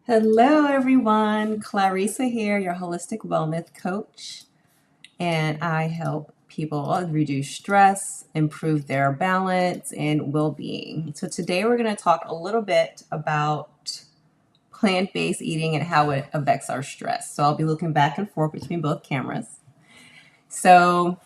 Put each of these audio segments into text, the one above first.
Hello, everyone. Clarissa here, your holistic wellness coach, and I help people reduce stress, improve their balance, and well being. So, today we're going to talk a little bit about plant based eating and how it affects our stress. So, I'll be looking back and forth between both cameras. So,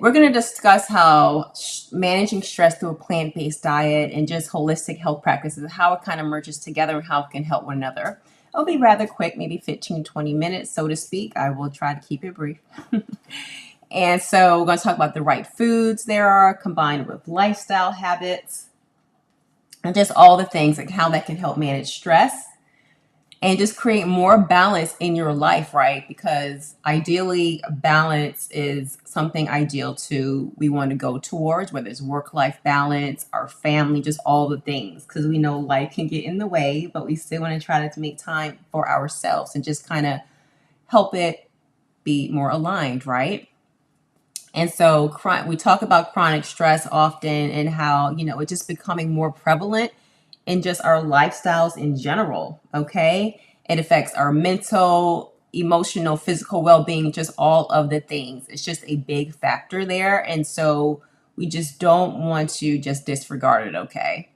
we're going to discuss how managing stress through a plant-based diet and just holistic health practices, how it kind of merges together and how it can help one another. It'll be rather quick, maybe 15, 20 minutes, so to speak. I will try to keep it brief. And so we're going to talk about the right foods there are combined with lifestyle habits and just all the things, like how that can help manage stress and just create more balance in your life, right? Because ideally, balance is something ideal to we want to go towards, whether it's work-life balance, our family, just all the things. Because we know life can get in the way, but we still want to try to make time for ourselves and just kind of help it be more aligned, right? And so we talk about chronic stress often and how, it's just becoming more prevalent in just our lifestyles in general, okay? It affects our mental, emotional, physical well-being, just all of the things. It's just a big factor there. And so we just don't want to just disregard it, okay?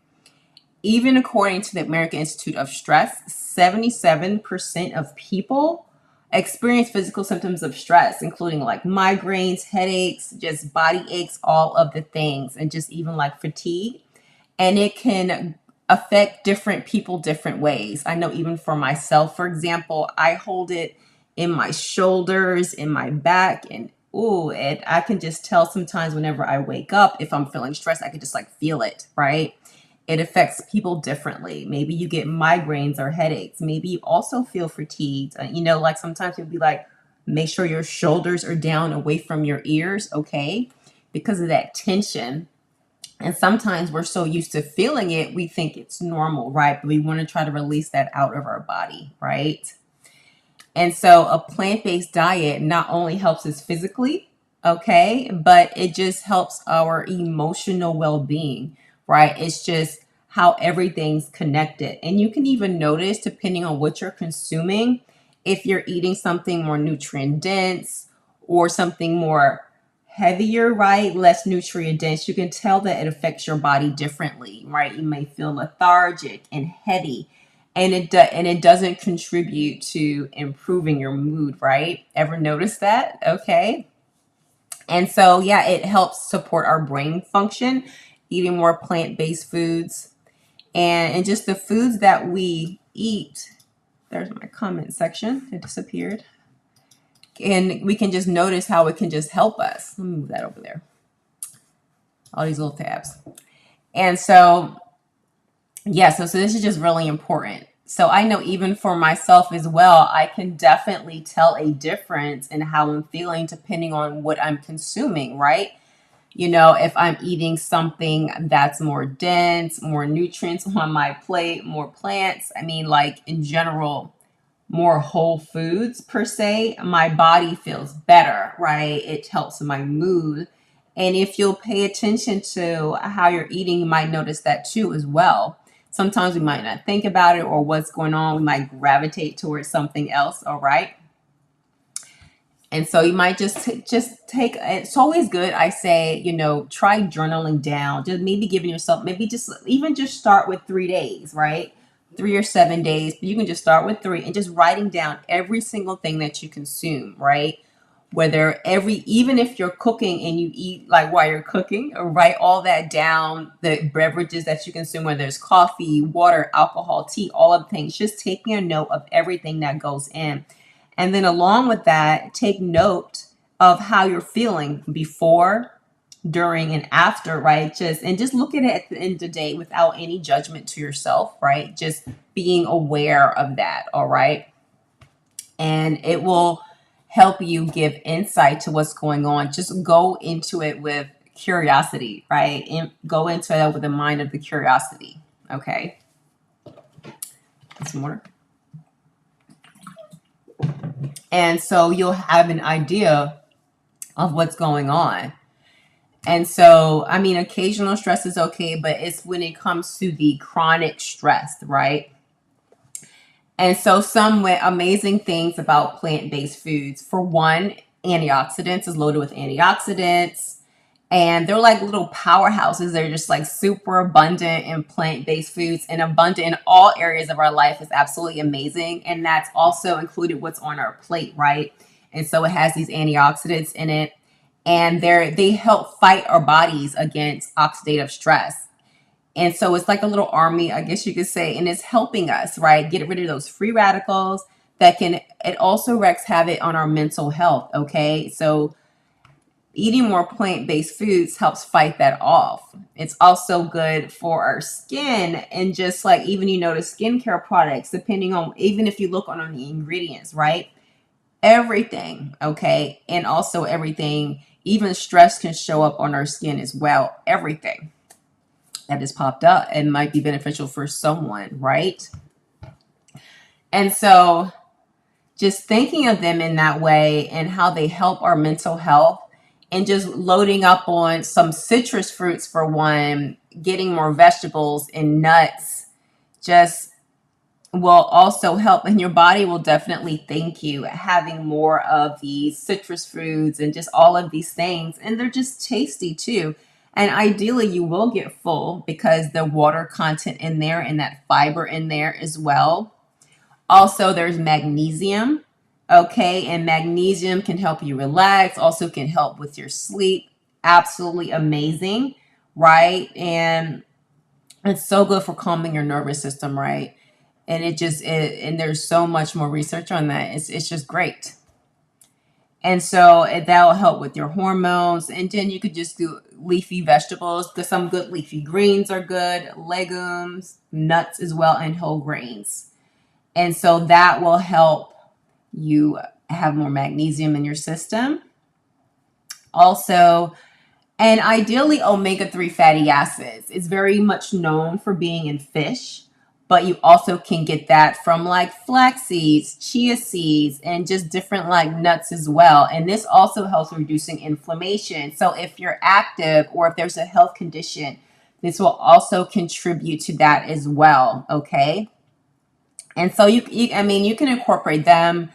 Even according to the American Institute of Stress, 77% of people experience physical symptoms of stress, including like migraines, headaches, just body aches, all of the things, and just even like fatigue. And it can affect different people different ways. I know even for myself, for example, I hold it in my shoulders, in my back, and I can just tell sometimes whenever I wake up, if I'm feeling stressed, I can just like feel it, right? It affects people differently. Maybe you get migraines or headaches. Maybe you also feel fatigued. Like sometimes you'll be like, make sure your shoulders are down away from your ears, okay? Because of that tension. And sometimes we're so used to feeling it, we think it's normal, right? But we want to try to release that out of our body, right? And so a plant-based diet not only helps us physically, okay, but it just helps our emotional well-being, right? It's just how everything's connected. And you can even notice, depending on what you're consuming, if you're eating something more nutrient dense or something more heavier, right? Less nutrient dense, you can tell that it affects your body differently, right? You may feel lethargic and heavy, and it doesn't contribute to improving your mood, right? Ever notice that? Okay. And so, yeah, it helps support our brain function, eating more plant-based foods and just the foods that we eat. There's my comment section. It disappeared. And we can just notice how it can just help us. Let me move that over there. All these little tabs. And so, yeah, so this is just really important. So I know even for myself as well, I can definitely tell a difference in how I'm feeling depending on what I'm consuming, right? If I'm eating something that's more dense, more nutrients on my plate, more plants, like in general, more whole foods per se, my body feels better, right? It helps my mood. And if you'll pay attention to how you're eating, you might notice that too as well. Sometimes we might not think about it or what's going on. We might gravitate towards something else, all right? And so you might just take, it's always good, I say, try journaling down, just maybe giving yourself, maybe just start with 3 days, right? 3 or 7 days, but you can just start with 3 and just writing down every single thing that you consume, right? Even if you're cooking and you eat like while you're cooking, or write all that down, the beverages that you consume, whether it's coffee, water, alcohol, tea, all of the things, just taking a note of everything that goes in. And then along with that, take note of how you're feeling before, during, and after, right? Just look at it at the end of the day without any judgment to yourself, right? Just being aware of that, all right? And it will help you give insight to what's going on. Just go into it with curiosity, right? And go into it with the mind of the curiosity, okay? Some water. And so you'll have an idea of what's going on. And so, occasional stress is okay, but it's when it comes to the chronic stress, right? And so some amazing things about plant-based foods. For one, antioxidants is loaded with antioxidants. And they're like little powerhouses. They're just like super abundant in plant-based foods and abundant in all areas of our life is absolutely amazing. And that's also included what's on our plate, right? And so it has these antioxidants in it. And they help fight our bodies against oxidative stress. And so it's like a little army, I guess you could say, and it's helping us, right? Get rid of those free radicals it also wreaks havoc on our mental health, okay? So eating more plant-based foods helps fight that off. It's also good for our skin and just like even, the skincare products, depending on, even if you look on the ingredients, right? Everything, okay? And also everything, even stress can show up on our skin as well. Everything that has popped up and might be beneficial for someone, right? And so just thinking of them in that way and how they help our mental health and just loading up on some citrus fruits for one, getting more vegetables and nuts just will also help, and your body will definitely thank you having more of these citrus fruits and just all of these things. And they're just tasty too. And ideally you will get full because the water content in there and that fiber in there as well. Also, there's magnesium. Okay, and magnesium can help you relax, also can help with your sleep. Absolutely amazing, right? And it's so good for calming your nervous system, right? And and there's so much more research on that. It's just great. And so that'll help with your hormones. And then you could just do leafy vegetables because some good leafy greens are good, legumes, nuts as well, and whole grains. And so that will help you have more magnesium in your system. Also, and ideally, omega-3 fatty acids is very much known for being in fish, but you also can get that from like flax seeds, chia seeds, and just different like nuts as well. And this also helps reducing inflammation. So if you're active or if there's a health condition, this will also contribute to that as well. Okay. And so you can incorporate them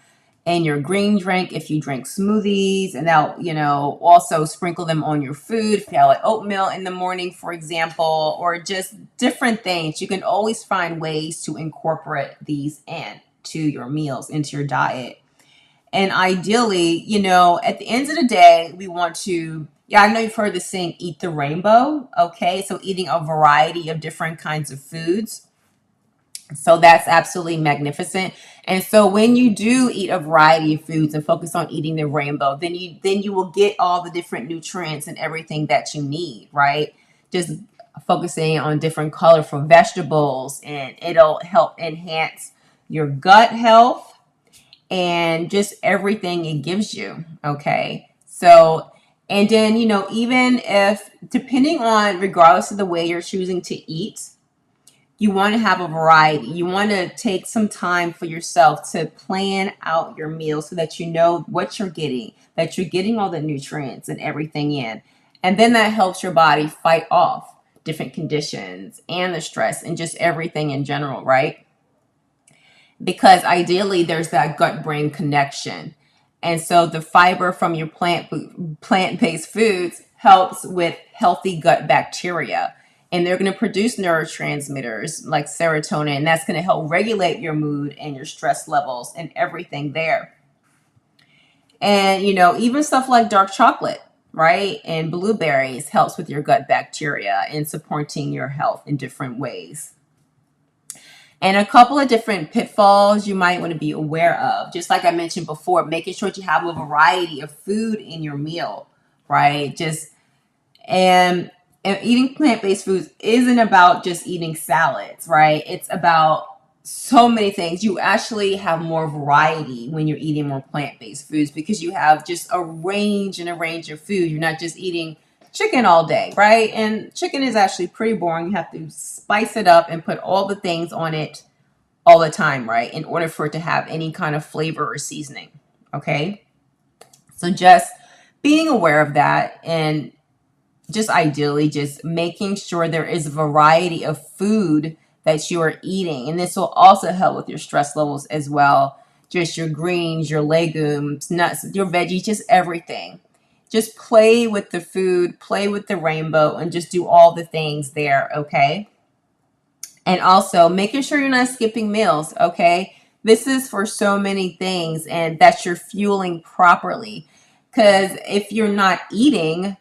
in your green drink if you drink smoothies, and also sprinkle them on your food if you have like oatmeal in the morning, for example, or just different things. You can always find ways to incorporate these into your meals, into your diet. And ideally, at the end of the day, we want to, yeah, I know you've heard the saying, eat the rainbow. Okay. So eating a variety of different kinds of foods. So that's absolutely magnificent. And so when you do eat a variety of foods and focus on eating the rainbow, then you will get all the different nutrients and everything that you need, right? Just focusing on different colorful vegetables, and it'll help enhance your gut health and just everything it gives you. Okay. So, and then, even if, depending on, regardless of the way you're choosing to eat, you want to have a variety. You want to take some time for yourself to plan out your meal so that you know what you're getting, that you're getting all the nutrients and everything in. And then that helps your body fight off different conditions and the stress and just everything in general, right? Because ideally there's that gut brain connection. And so the fiber from your plant-based foods helps with healthy gut bacteria. And they're going to produce neurotransmitters like serotonin, and that's going to help regulate your mood and your stress levels and everything there. And, even stuff like dark chocolate, right? And blueberries helps with your gut bacteria and supporting your health in different ways. And a couple of different pitfalls you might want to be aware of. Just like I mentioned before, making sure that you have a variety of food in your meal, right? And eating plant-based foods isn't about just eating salads, right? It's about so many things. You actually have more variety when you're eating more plant-based foods because you have just a range of food. You're not just eating chicken all day, right? And chicken is actually pretty boring. You have to spice it up and put all the things on it all the time, right? In order for it to have any kind of flavor or seasoning, okay? So just being aware of that, and just ideally just making sure there is a variety of food that you are eating. And this will also help with your stress levels as well. Just your greens, your legumes, nuts, your veggies, just everything. Just play with the food, play with the rainbow, and just do all the things there, okay? And also making sure you're not skipping meals, okay? This is for so many things, and that you're fueling properly. Because if you're not eating,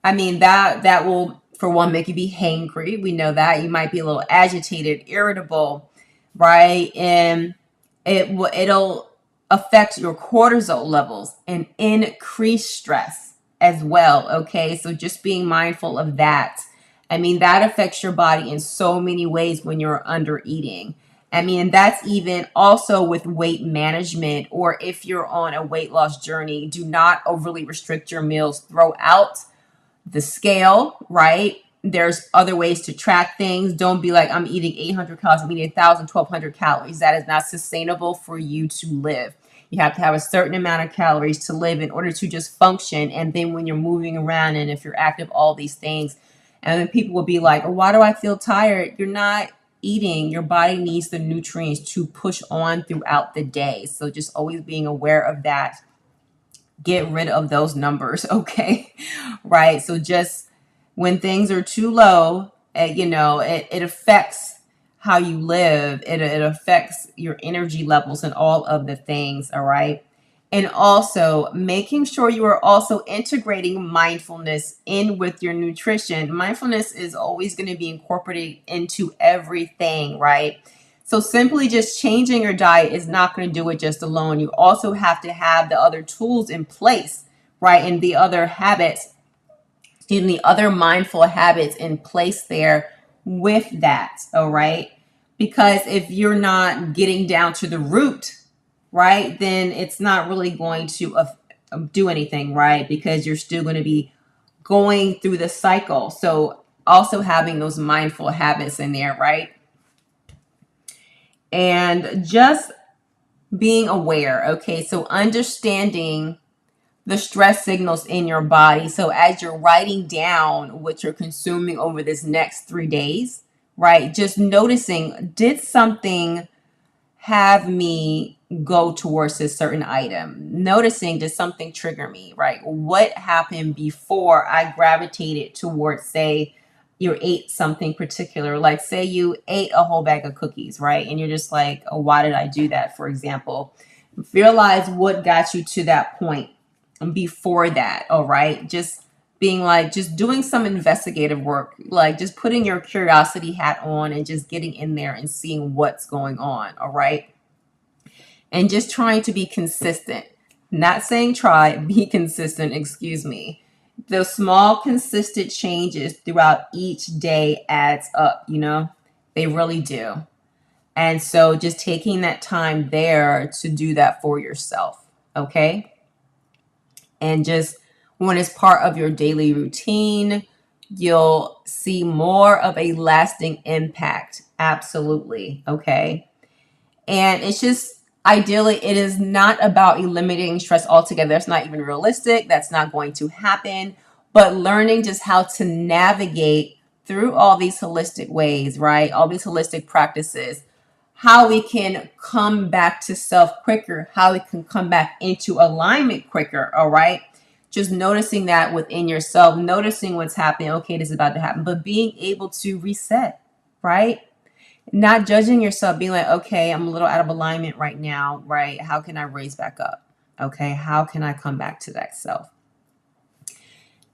I mean, that will, for one, make you be hangry. We know that. You might be a little agitated, irritable, right? And it'll affect your cortisol levels and increase stress as well, okay? So just being mindful of that. I mean, that affects your body in so many ways when you're under eating. I mean, that's even also with weight management, or if you're on a weight loss journey, do not overly restrict your meals. Throw out the scale, right? There's other ways to track things. Don't be like, I'm eating 800 calories, I'm eating 1,000, 1,200 calories. That is not sustainable for you to live. You have to have a certain amount of calories to live in order to just function. And then when you're moving around and if you're active, all these things. And then people will be like, oh, why do I feel tired? You're not eating. Your body needs the nutrients to push on throughout the day. So just always being aware of that. Get rid of those numbers, okay? Right? So just when things are too low, it affects how you live. It affects your energy levels and all of the things, all right? And also making sure you are also integrating mindfulness in with your nutrition. Mindfulness is always going to be incorporated into everything, right? So simply just changing your diet is not going to do it just alone. You also have to have the other tools in place, right? And the other habits, the other mindful habits in place there with that, all right? Because if you're not getting down to the root, right, then it's not really going to do anything, right? Because you're still going to be going through the cycle. So also having those mindful habits in there, right? And just being aware, okay? So understanding the stress signals in your body. So as you're writing down what you're consuming over this next 3 days, right? Just noticing, did something have me go towards this certain item? Noticing, did something trigger me, right? What happened before I gravitated towards, say, you ate something particular, like say you ate a whole bag of cookies, right? And you're just like, oh, why did I do that, for example? Realize what got you to that point before that, all right? Just being like, just doing some investigative work, like just putting your curiosity hat on and just getting in there and seeing what's going on, all right? And just trying to be consistent. Not saying try, be consistent, excuse me. Those small, consistent changes throughout each day adds up, they really do. And so just taking that time there to do that for yourself, okay? And just when it's part of your daily routine, you'll see more of a lasting impact. Absolutely. Okay. And it's just ideally, it is not about eliminating stress altogether. That's not even realistic. That's not going to happen. But learning just how to navigate through all these holistic ways, right? All these holistic practices, how we can come back to self quicker, how we can come back into alignment quicker, all right? Just noticing that within yourself, noticing what's happening. Okay, this is about to happen, but being able to reset, right? Not judging yourself, being like, okay, I'm a little out of alignment right now, right? How can I raise back up? Okay, how can I come back to that self?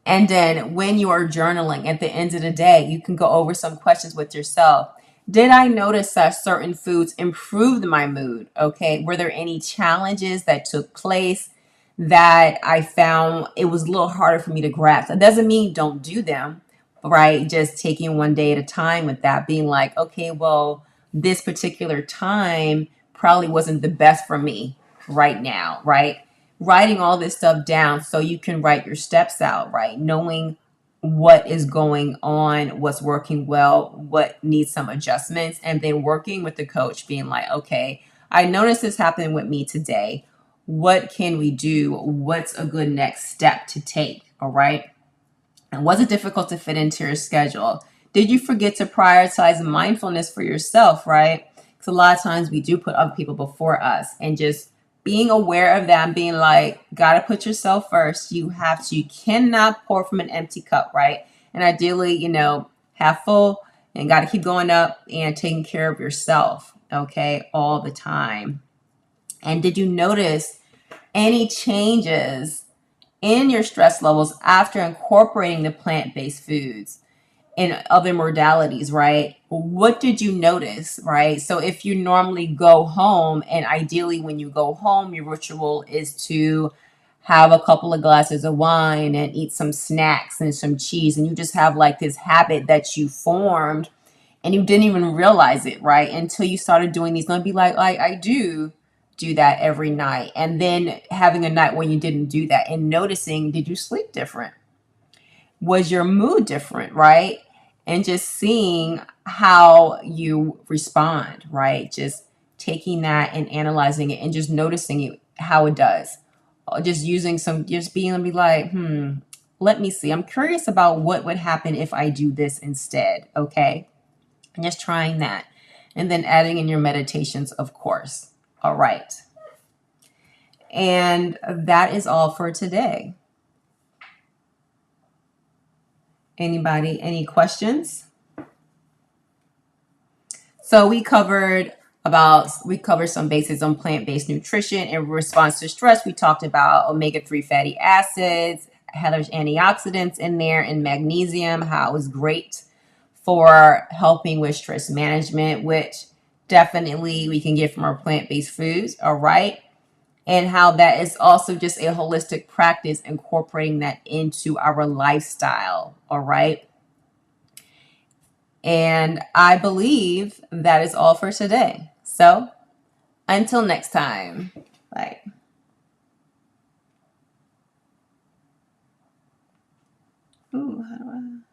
And then when you are journaling at the end of the day, you can go over some questions with yourself. Did I notice that certain foods improved my mood? Okay, were there any challenges that took place that I found it was a little harder for me to grasp? That doesn't mean don't do them, right? Just taking one day at a time with that, being like, okay, well, this particular time probably wasn't the best for me right now, right? Writing all this stuff down so you can write your steps out, right? Knowing what is going on, what's working well, what needs some adjustments, and then working with the coach, being like, okay, I noticed this happening with me today. What can we do? What's a good next step to take? All right. And was it difficult to fit into your schedule? did you forget to prioritize mindfulness for yourself, right? Because a lot of times we do put other people before us, and just being aware of that and being like, gotta put yourself first. You have to, you cannot pour from an empty cup, right? And ideally, half full, and got to keep going up and taking care of yourself, okay, all the time. And did you notice any changes in your stress levels after incorporating the plant-based foods and other modalities, right? What did you notice, right? So if you normally go home, and ideally when you go home, your ritual is to have a couple of glasses of wine and eat some snacks and some cheese, and you just have like this habit that you formed and you didn't even realize it, right? Until you started doing these. And I'd be like, I do that every night. And then having a night when you didn't do that and noticing, did you sleep different? Was your mood different, right? And just seeing how you respond, right? Just taking that and analyzing it and just noticing it, how it does. Just using just being able to be like, let me see. I'm curious about what would happen if I do this instead, okay? And just trying that. And then adding in your meditations, of course. All right. And that is all for today. Anybody, any questions? So we covered some basics on plant-based nutrition. In response to stress, we talked about omega-3 fatty acids, how there's antioxidants in there, and magnesium, how it was great for helping with stress management, which definitely we can get from our plant-based foods, all right? And how that is also just a holistic practice, incorporating that into our lifestyle, all right? And I believe that is all for today. So until next time, bye. Ooh, how do I...